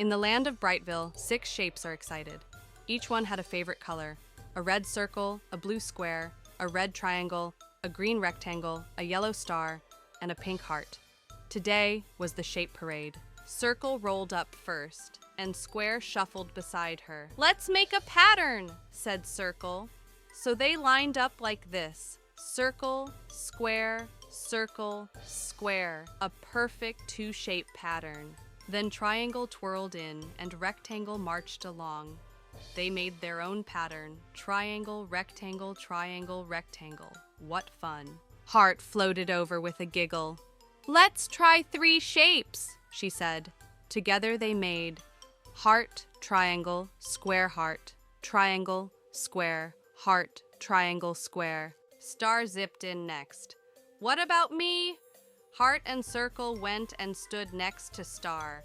In the land of Brightville, 6 shapes are excited. Each one had a favorite color: a red circle, a blue square, a red triangle, a green rectangle, a yellow star, and a pink heart. Today was the shape parade. Circle rolled up first, and Square shuffled beside her. "Let's make a pattern," said Circle. So they lined up like this: circle, square, circle, square, a perfect 2-shape pattern. Then Triangle twirled in, and Rectangle marched along. They made their own pattern: triangle, rectangle, triangle, rectangle. What fun. Heart floated over with a giggle. "Let's try 3 shapes," she said. Together they made heart, triangle, square, heart, triangle, square, heart, triangle, square. Star zipped in next. "What about me?" Heart and Circle went and stood next to Star.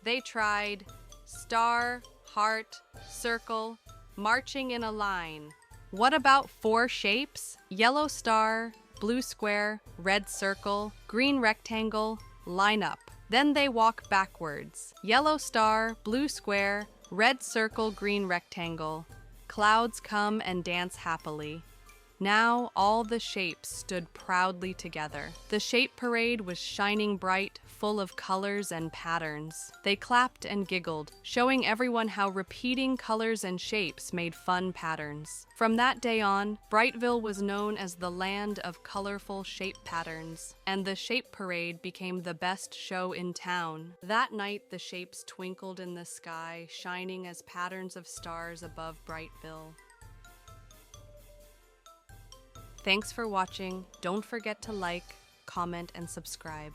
They tried star, heart, circle, marching in a line. "What about 4 shapes?" Yellow star, blue square, red circle, green rectangle, line up. Then they walk backwards. Yellow star, blue square, red circle, green rectangle. Clouds come and dance happily. Now all the shapes stood proudly together. The shape parade was shining bright, full of colors and patterns. They clapped and giggled, showing everyone how repeating colors and shapes made fun patterns. From that day on, Brightville was known as the land of colorful shape patterns, and the shape parade became the best show in town. That night, the shapes twinkled in the sky, shining as patterns of stars above Brightville. Thanks for watching. Don't forget to like, comment, and subscribe.